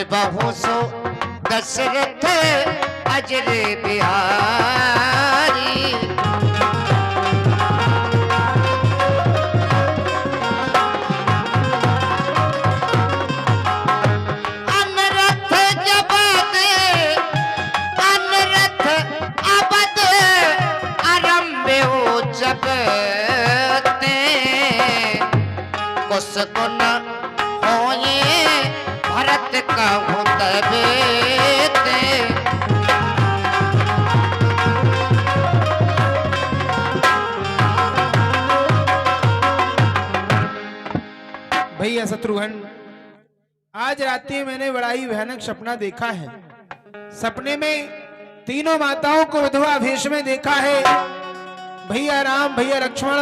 विभु सो दशरथ अजरे बिहारी। अनरथ जबद अनरथ अबद आरंभे हो जब कुस गुण होए भरत कहूँ तबे भैया शत्रुघ्न, आज रात में मैंने बड़ा ही भयानक सपना देखा है। सपने में तीनों माताओं को विधवा भेष में देखा है। भैया राम, भैया लक्ष्मण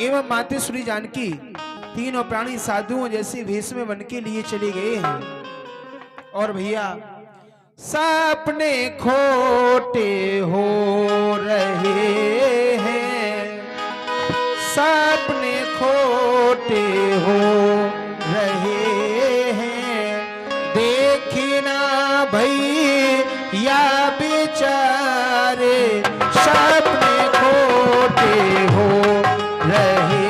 एवं माते श्री जानकी तीनों प्राणी साधुओं जैसे भेष में बन के लिए चले गए हैं। और भैया सपने खोटे हो रहे हैं, सपने खोटे हो रहे हैं, देखना भैया बेचारे सपने खोटे हो रहे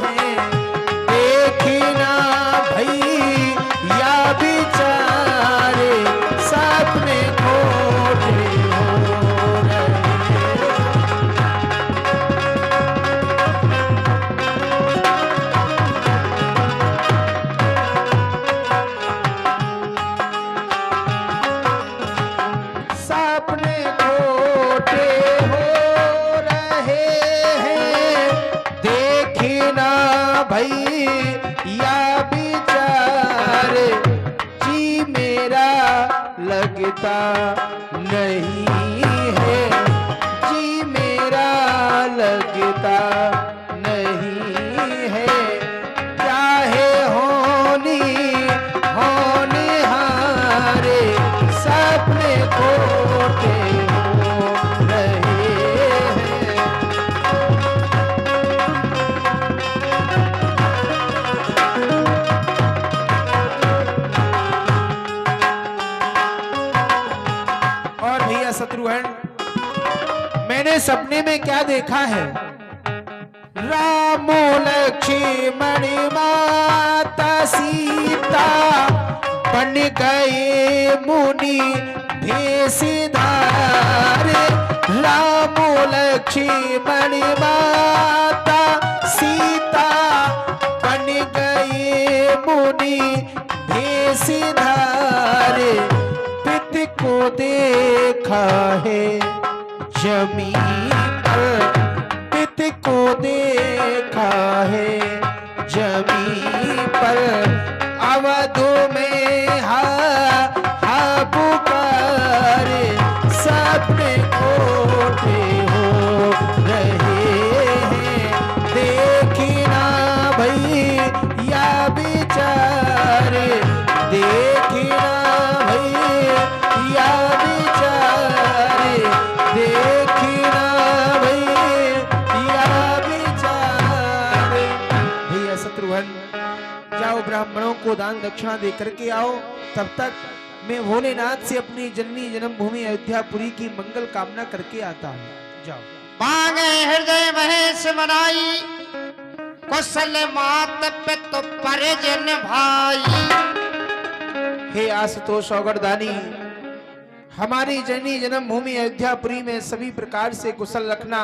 हैं, देखना भैया बेचारे सपने खोटे हो रहे हैं। सपने खोटे हो रहे हैं, देखना भैया बेचारे जी मेरा लगता नहीं है, जी मेरा लगता नहीं है, चाहे होनहारे सपने खोटे हो रहे हैं। और भैया शत्रुघ्न, मैंने सपने में क्या देखा है? राम लक्ष्मण माता सीता बन गए मुनि भेषधारे, राम लक्ष्मण माता सीता बन गए मुनि भेषधारे, पिता को देखा है जमीन पर, पिता को देखा है जमीन पर, अवध में हा पुकारे सपने खोटे हो रहे हैं, देखना भैया बेचारे, देखना भैया बेचारे, देखना भैया बेचारे। भैया शत्रुघ्न, जाओ ब्राह्मणों को दान दक्षिणा दे करके आओ, तब तक मैं भोलेनाथ से अपनी जननी जन्मभूमि अयोध्यापुरी की मंगल कामना करके आता हूँ। जाओ। मांगे हृदय महेश मनाई, कुशल मात पितु परिजन भाई। हे आशुतोष औगरदानी, हमारी जननी जन्मभूमि अयोध्यापुरी में सभी प्रकार से कुशल रखना,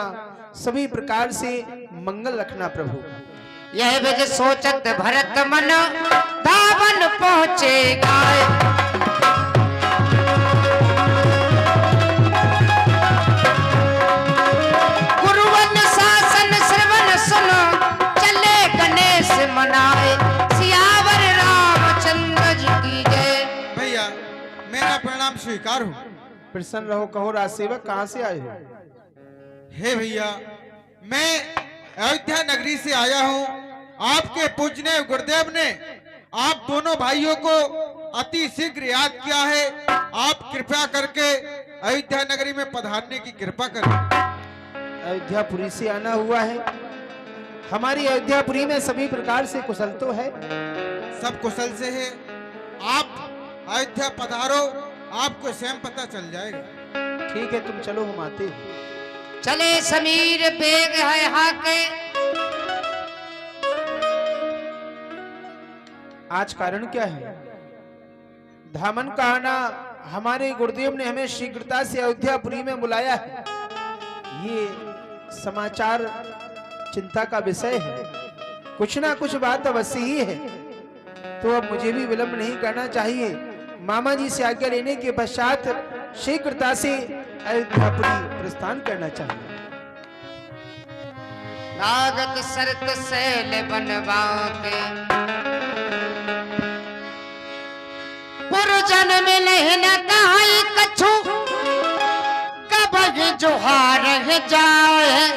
सभी प्रकार से मंगल रखना प्रभु। यह विज सोचत भरत मन धावन पहुँचे गाय। गुरुवन शासन श्रवण सुनो, चले गणेश मनाए, सियावर रामचंद्र जी की जय। भैया मेरा प्रणाम स्वीकार हो। प्रसन्न रहो। कहो राज सेवक, कहाँ से आए हो? हे भैया, मैं अयोध्या नगरी से आया हूँ। आपके पूजनीय गुरुदेव ने आप दोनों भाइयों को अति शीघ्र याद किया है। आप कृपया करके अयोध्या नगरी में पधारने की कृपा करें। अयोध्यापुरी से आना हुआ है। हमारी अयोध्यापुरी में सभी प्रकार से कुशल तो है, सब कुशल से है। आप अयोध्या पधारो, आपको स्वयं पता चल जाएगा। ठीक है, तुम चलो, हम आते हैं। चले समीर बेग है हाके। आज कारण क्या है? धामन का आना, हमारे गुरुदेव ने हमें शीघ्रता से अयोध्यापुरी में बुलाया है। ये समाचार चिंता का विषय है, कुछ ना कुछ बात अवश्य ही है। तो अब मुझे भी विलंब नहीं करना चाहिए। मामा जी से आज्ञा लेने के पश्चात शीघ्रता से अयोध्यापुरी प्रस्थान करना चाहिए। लागत शरत सैल बनवा के पुरजन में लहन गाई कछु कबग जोहार जाए।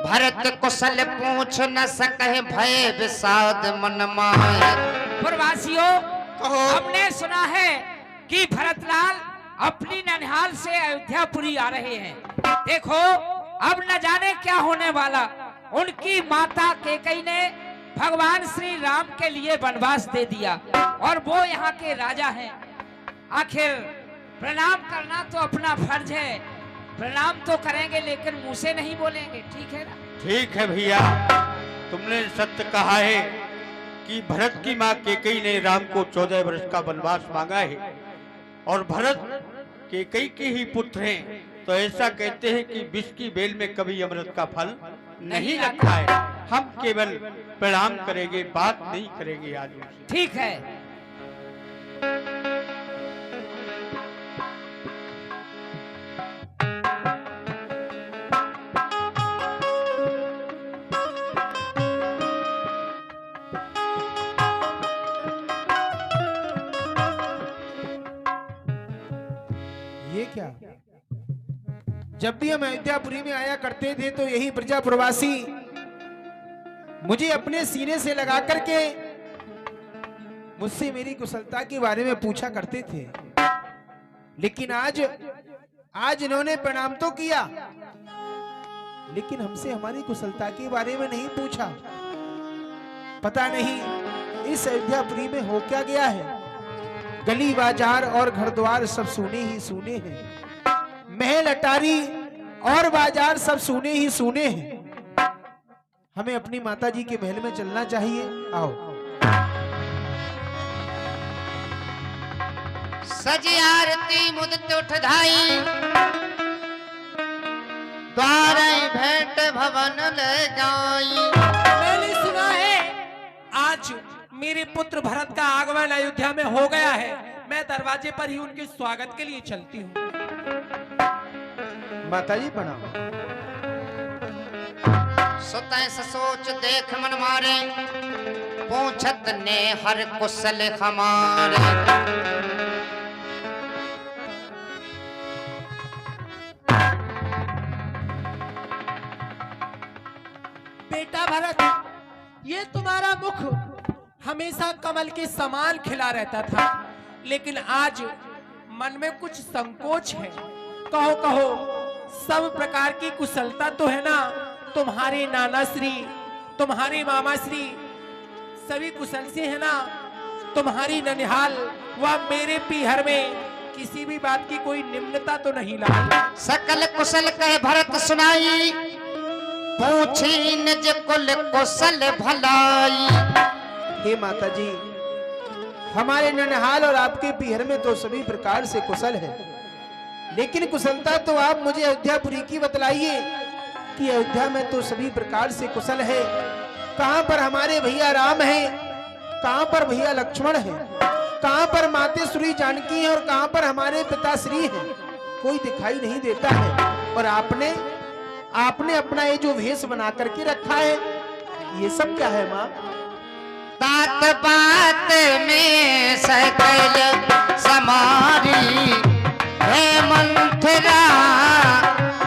भरत कुशल पूछ न सके भय विषाद मन माए। पुरवासियों, कहो। हमने सुना है कि भरतलाल अपनी ननिहाल से अयोध्यापुरी आ रहे हैं। देखो, अब न जाने क्या होने वाला। उनकी माता कैकेयी ने भगवान श्री राम के लिए वनवास दे दिया और वो यहाँ के राजा हैं। आखिर प्रणाम करना तो अपना फर्ज है, प्रणाम तो करेंगे लेकिन मुंह से नहीं बोलेंगे, ठीक है ना? ठीक है भैया, तुमने सत्य कहा है कि भरत की माँ कैकेयी ने राम को 14 वर्ष का वनवास मांगा है और भरत कैकेयी के ही पुत्र हैं। तो ऐसा कहते हैं कि विष की बेल में कभी अमृत का फल नहीं लगता है। हम केवल प्रणाम करेंगे, बात नहीं करेंगे आज उनसे। ठीक है। ये क्या? जब भी हम अयोध्यापुरी में आया करते थे तो यही प्रजा प्रवासी मुझे अपने सीने से लगा करके मुझसे मेरी कुशलता के बारे में पूछा करते थे। लेकिन आज इन्होंने प्रणाम तो किया, लेकिन हमसे हमारी कुशलता के बारे में नहीं पूछा। पता नहीं इस अयोध्यापुरी में हो क्या गया है। गली बाजार और घर द्वार सब सूने ही सूने हैं, महल अटारी और बाजार सब सूने ही सूने हैं। हमें अपनी माता जी के महल में चलना चाहिए। आओ। सजी आरती मुदत उठ धाई द्वार भेंट भवन ले जाई। मैंने सुना है आज मेरे पुत्र भरत का आगमन अयोध्या में हो गया है। मैं दरवाजे पर ही उनके स्वागत के लिए चलती हूँ। माता जी प्रणाम। सुतै सोच देख मन मारे पूछत ने हर कुशल हमारे। बेटा भरत, ये तुम्हारा मुख हमेशा कमल के समान खिला रहता था, लेकिन आज मन में कुछ संकोच है। कहो कहो, सब प्रकार की कुशलता तो है ना? तुम्हारे नाना श्री, तुम्हारे मामा श्री सभी कुशल से है ना? तुम्हारी ननिहाल व मेरे पीहर में किसी भी बात की कोई निम्नता तो नहीं लाई। सकल कुशल कह भरत सुनाई पूछी निज कुल कुशल भलाई। हे माता जी, हमारे ननिहाल और आपके पीहर में तो सभी प्रकार से कुशल है, लेकिन कुशलता तो आप मुझे अयोध्यापुरी की बतलाइए कि अयोध्या में तो सभी प्रकार से कुशल है। कहां पर हमारे भैया राम हैं, कहां पर भैया लक्ष्मण हैं, कहां पर माते श्री जानकी हैं और कहां पर हमारे पिता श्री हैं? कोई दिखाई नहीं देता है। और आपने अपना ये जो भेष बना करके रखा है, ये सब क्या है माँ? बात बात में सकल समारी है मंथरा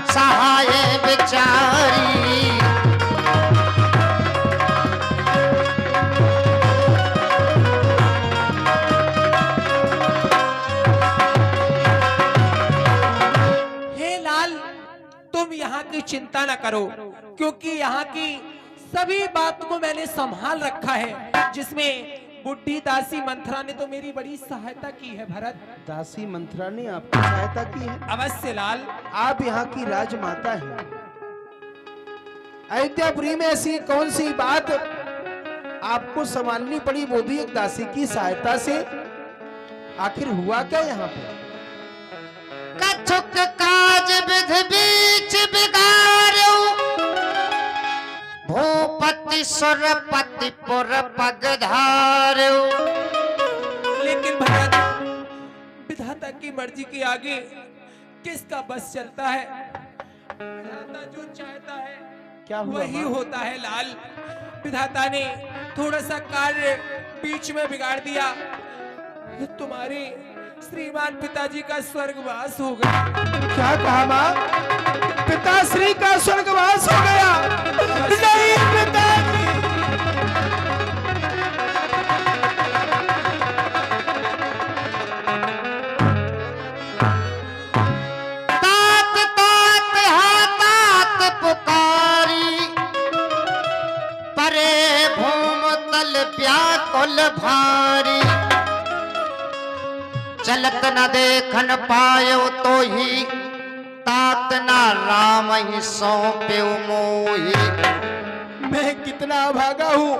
सहाय विचारी। हे लाल, तुम यहाँ की चिंता न करो, क्योंकि यहाँ की सभी बात को मैंने संभाल रखा है, जिसमें बुढ़ी दासी मंथरा ने तो मेरी बड़ी सहायता की है भरत। दासी मंथरा ने आपकी सहायता की है? अवश्य लाल। आप यहाँ की राजमाता हैं। अयोध्यापुरी में ऐसी कौन सी बात आपको संभालनी पड़ी, वो भी एक दासी की सहायता से? आखिर हुआ क्या यहाँ पे? कछुक काज विध बीच बिगाड़ो, भूपति सुरपति पुर पग धारो। लेकिन भरत, विधाता की मर्जी के आगे किसका बस चलता है? विधाता जो चाहता है क्या हुआ वही माँ? होता है लाल। विधाता ने थोड़ा सा कार्य बीच में बिगाड़ दिया, तुम्हारे श्रीमान पिताजी का स्वर्गवास हो गया। क्या कहा माँ? पिताश्री का स्वर्गवास हो गया? नहीं पिताजी। तात तात हातात पुकारी, परे भूम तल व्याकुल भारी। चलत न देखन पायो तो ही, तात न राम ही सौंप्यो मोही। मैं कितना अभागा हूँ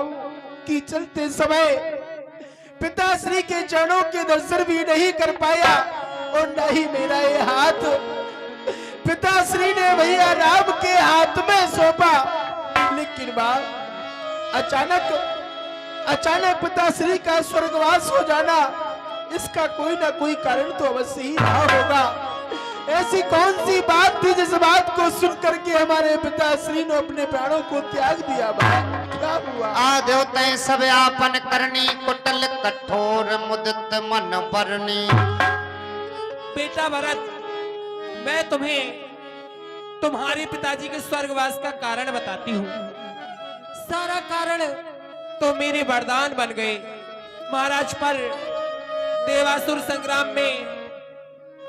कि चलते समय पिताश्री के चरणों के दर्शन भी नहीं कर पाया, और न ही मेरा ये हाथ पिताश्री ने भैया राम के हाथ में सौंपा। लेकिन माँ, अचानक पिताश्री का स्वर्गवास हो जाना, इसका कोई ना कोई कारण तो अवश्य ही रहा होगा। ऐसी कौन सी बात थी जिस बात को सुन करके हमारे पिताश्री ने अपने प्राणों को त्याग दिया? क्या हुआ? आदेवते सब आपन करनी, कुटल कठोर मुदित मन बरनी। बेटा भरत, मैं तुम्हें तुम्हारे पिताजी के स्वर्गवास का कारण बताती हूँ। सारा कारण तो मेरे वरदान बन गए। महाराज पर देवासुर संग्राम में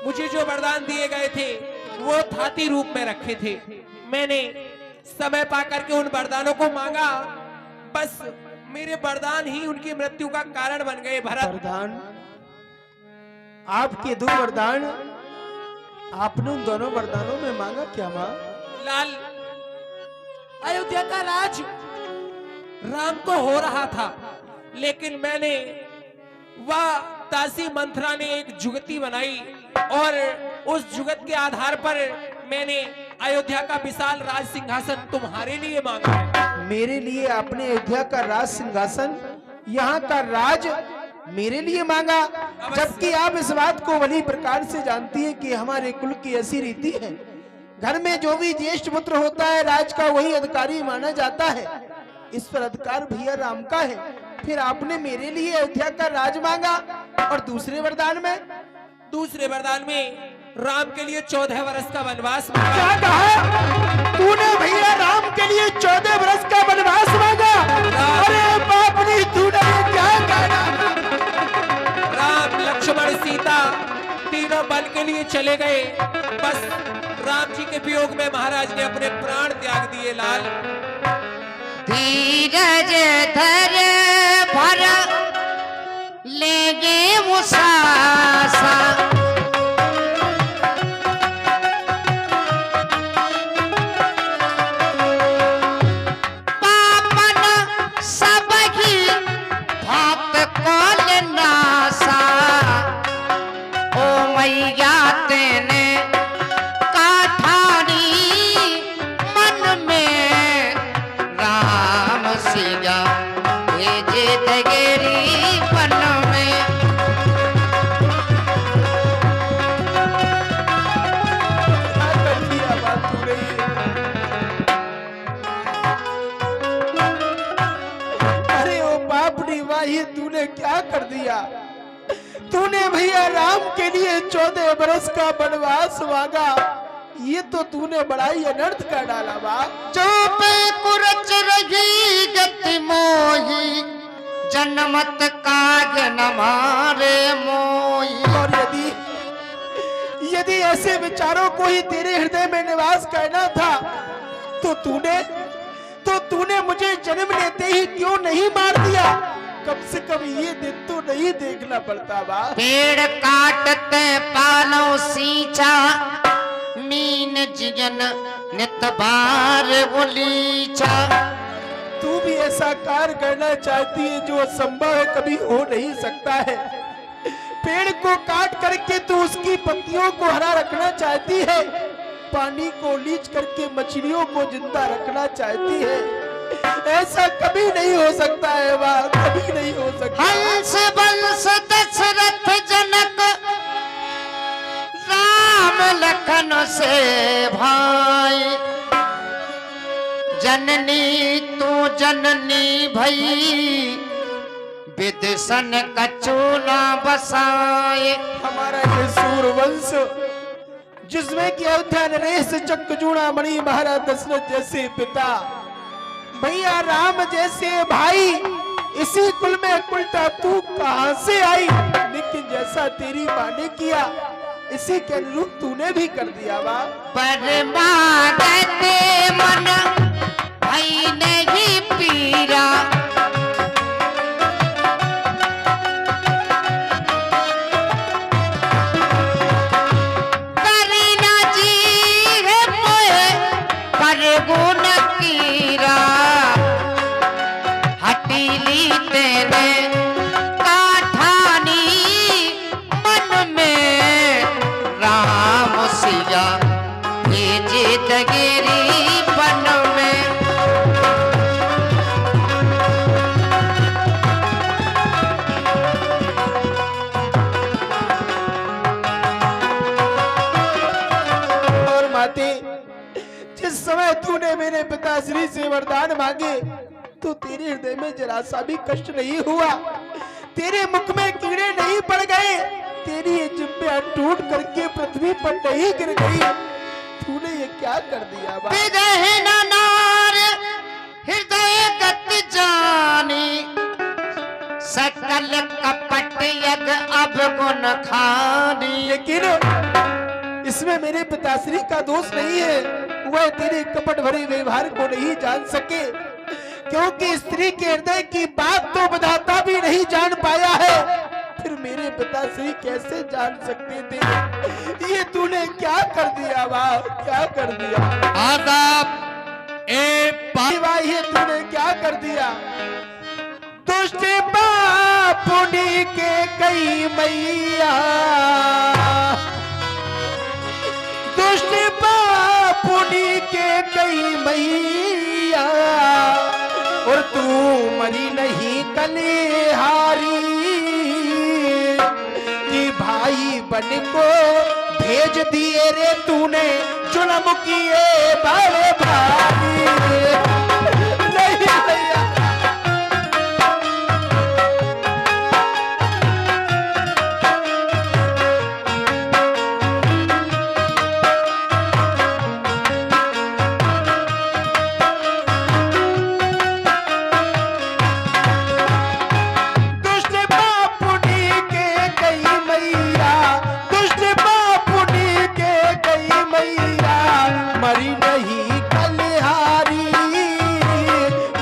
मुझे जो वरदान दिए गए थे वो हाथी रूप में रखे थे। मैंने समय पाकर के उन वरदानों को मांगा, बस मेरे वरदान ही उनकी मृत्यु का कारण बन गए। भरत, वरदान? आपके दो वरदान, आपने उन दोनों वरदानों में मांगा क्या माँ? लाल, अयोध्या का राज राम को हो रहा था, लेकिन मैंने वह दासी मंथरा ने एक जुगती बनाई, और उस जुगत के आधार पर मैंने अयोध्या का विशाल राज सिंहासन तुम्हारे लिए मांगा है। मेरे लिए आपने अयोध्या का राज सिंहासन, यहाँ का राज मेरे लिए मांगा, जबकि आप इस बात को भली प्रकार से जानती हैं कि हमारे कुल की ऐसी रीति है, घर में जो भी ज्येष्ठ पुत्र होता है राज का, वही अधिकारी माना जाता है। इस पर अधिकार भैया राम का है, फिर आपने मेरे लिए अयोध्या का राज मांगा, और दूसरे वरदान में राम के लिए 14 वर्ष का वनवास मांगा। क्या कहा तूने? भैया राम के लिए 14 वर्ष का वनवास मांगा? अरे बाप रे, तूने क्या कहा? राम, लक्ष्मण, सीता तीनों वन के लिए चले गए। बस राम जी के वियोग में महाराज ने अपने प्राण त्याग दिए। लाल, धीरज धर भर लेगे मुसासा, पापन सब ही भात कल नासा। ओ मैया तेने काठारी मन में राम सिया भेजे दगेरी वन में। अरे ओ बाप रे, वाह, तूने क्या कर दिया? तूने भैया राम के लिए 14 बरस का वनवास मांगा, ये तो तूने बड़ा ही अनर्थ कर डाला बा। चुप कुरच रही गति मोही, जन्मत काज न मारे मोही। और यदि ऐसे विचारों को ही तेरे हृदय में निवास करना था, तो तूने मुझे जन्म लेते ही क्यों नहीं मार दिया? कम से कम ये दिन तो नहीं देखना पड़ता बा। पेड़ काटते पालो सींचा मीन जियन नित बार उलीचा। तू भी ऐसा कार्य करना चाहती है जो असंभव है, कभी हो नहीं सकता है। पेड़ को काट करके तू उसकी पत्तियों को हरा रखना चाहती है, पानी को लीच करके मछलियों को जिंदा रखना चाहती है। ऐसा कभी नहीं हो सकता है बात, कभी नहीं हो सकता। हंस बंस दशरथ जनक राम लखन से भाई। जननी तू जननी भई विदिशन कछु न बसाए। हमारा ये सूरवंश जिसमें कि अयोध्या नरेश चक्रचूड़ा मणि महाराज दशरथ जैसे पिता, भैया राम जैसे भाई, इसी कुल में कुलता तू कहां से आई? लेकिन जैसा तेरी माँ ने किया इसी के अनुरूप तूने भी कर दिया बा। परमागते मन भई नहीं पीरा। करीना जी है मोहे पर गुण कीरा। हटीली तेरे काठानी मन में राम सिया भेजे तगेरी बन में। और माते, जिस समय तूने मेरे पिताश्री से वरदान मांगे तो तेरे हृदय में जरा सा भी कष्ट नहीं हुआ, तेरे मुख में कीड़े नहीं पड़ गए, तेरी ये जिब्बे टूट करके पृथ्वी पर नहीं गिर गई। तूने ये क्या कर दिया बा? विदहीन नार हृदय गति जानी। सकल कपट यज्ञ अब गुण खानी। लेकिन इसमें मेरे पिताश्री का दोष नहीं है, वह तेरे कपट भरे व्यवहार को नहीं जान सके, क्योंकि स्त्री के हृदय की बात तो विधाता भी नहीं जान पाया है, फिर मेरे पिताश्री कैसे जान सकते थे? ये तूने क्या कर दिया बा, क्या कर दिया? आदाब ए भाई ये तूने क्या कर दिया? दुष्ट बापुनी के कई मैया, दुष्ट बापुनी के कई मैया, और तू मरी नहीं कलिहारी कि भाई बन को भेज दिए रे तूने जुल्म किए बड़े भारी। नहीं भैया, मरी नहीं कलिहारी,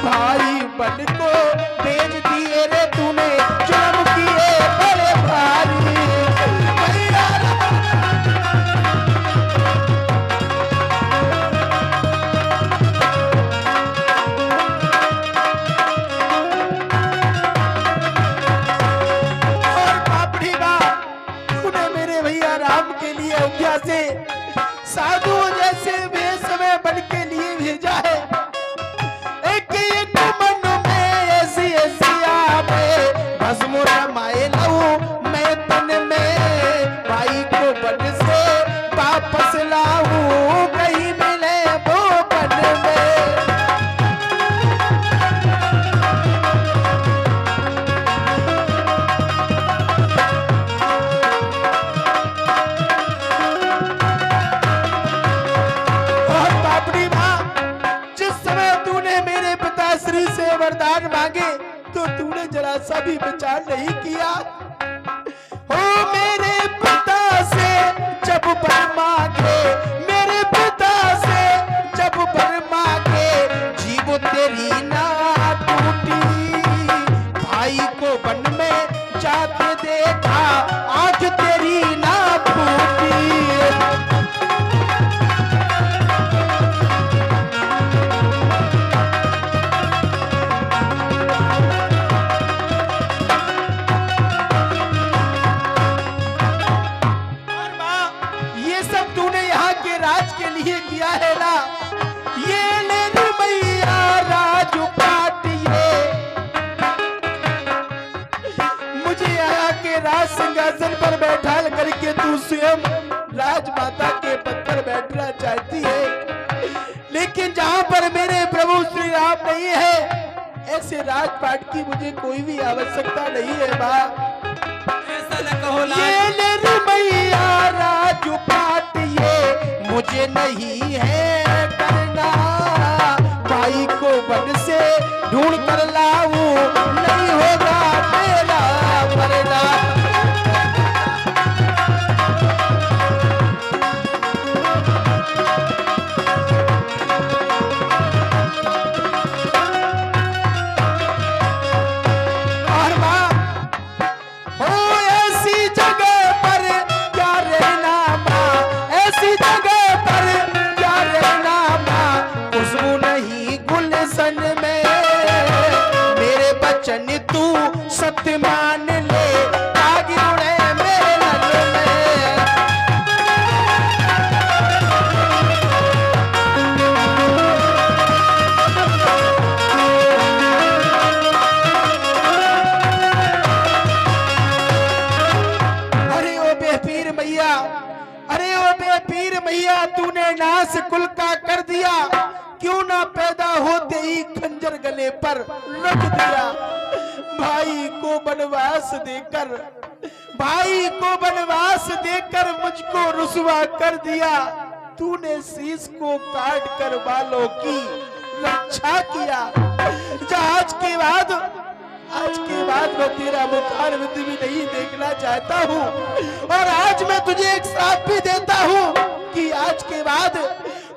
भाई बन को भेज दिए रे तूने जुल्म किए बड़े भारी। और पापड़ी बा, तूने मेरे भैया राम के लिए अयोध्या से साधु जैसे बेसमय बन के लिए भेजा है। एक एक मन में ऐसी ऐसी आवे, भस्म रमाए लहू मैं तन में, भाई को बन से वापस लाऊं कहीं मिले वो बन में। वरदान मांगे तो तूने जरा सा भी विचार नहीं किया। हो मेरे पिता से जब बर मांगे, मेरे पिता से जब बर मांगे, जीव तेरी ना टूटी, भाई को ये किया है ना, ये ले रे मैया राज पाट, ये मुझे यहाँ के राज सिंहासन पर बैठा करके तू स्वयं राजमाता के पद पर बैठना चाहती है, लेकिन जहाँ पर मेरे प्रभु श्री राम नहीं है, ऐसे राजपाट की मुझे कोई भी आवश्यकता नहीं है माँ। ऐसा न कहो लाल। ये ले रे मैया राजपाट, ये मुझे नहीं है करना, भाई को वन से ढूंढ कर लाऊं, नहीं होगा मेरा मरना। सत्य मान ले, आग उड़े मेरे नल में। अरे ओ बेपीर मैया, अरे ओ बेपीर मैया, तूने नाश कुल का कर दिया, क्यों ना पैदा होते ही खंजर गले पर रख दिया। भाई को वनवास देकर, भाई को वनवास देकर मुझको रुसवा कर दिया, तूने शीश को काट कर बालों की रक्षा किया। आज के बाद मैं तेरा मुखारविंद भी नहीं देखना चाहता हूँ, और आज मैं तुझे एक श्राप भी देता हूँ कि आज के बाद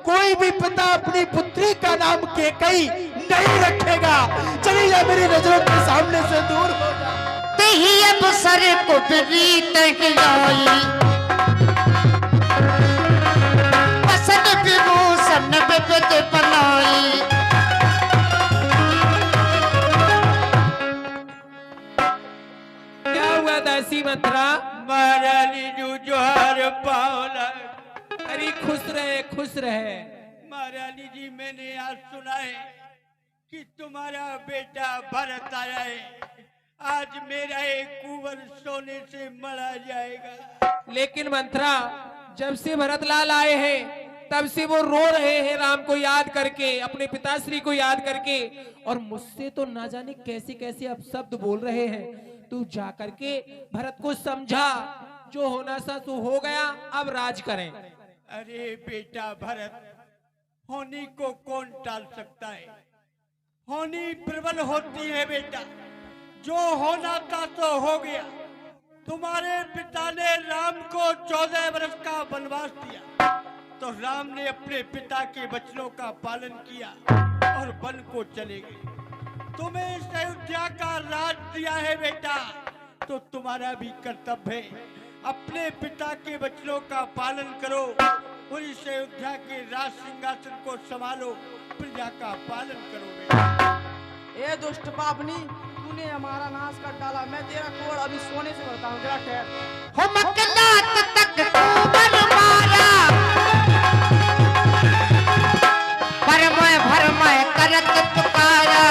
कोई भी पिता अपनी पुत्री का नाम केकई नहीं रखेगा। चली जा मेरी नजरों के सामने से दूर हो जा। तेही अब सर को प्रीत हिलाई, पसंद विभूषण विविध बनाई। क्या हुआ दासी मंत्रा? महारानी जो जोहार पावला। अरे खुश रहे, खुश रहे। महारानी जी, मैंने आज सुना है कि तुम्हारा बेटा भरत आया है, आज मेरा एक कुंवर सोने से मरा जाएगा। लेकिन मंत्रा, जब से भरतलाल आए हैं तब से वो रो रहे हैं राम को याद करके, अपने पिताश्री को याद करके, और मुझसे तो ना जाने कैसे कैसे अब शब्द बोल रहे हैं। तू जा करके भरत को समझा, जो होना सा तो हो गया, अब राज करें। अरे बेटा भरत, होनी को कौन टाल सकता है? होनी प्रबल होती है बेटा, जो होना था तो हो गया। तुम्हारे पिता ने राम को 14 वर्ष का वनवास दिया, तो राम ने अपने पिता के वचनों का पालन किया और वन को चले गए। तुम्हें इस अयोध्या का राज दिया है बेटा, तो तुम्हारा भी कर्तव्य है अपने पिता के वचनों का पालन करो और इस अयोध्या के राज सिंहासन को संभालो, प्रजा का पालन करो बेटा। ए दुष्ट पापनी, तूने हमारा नाश कर डाला, मैं तेरा कोड़ अभी सोने से भरता हूँ, जरा ठहर। हो मकलात तक कुंवर मारा, भरमय करत पुकारा।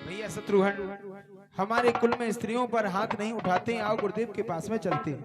भैया शत्रुघ्न, हमारे कुल में स्त्रियों पर हाथ नहीं उठाते, आओ गुरुदेव के पास में चलते हैं।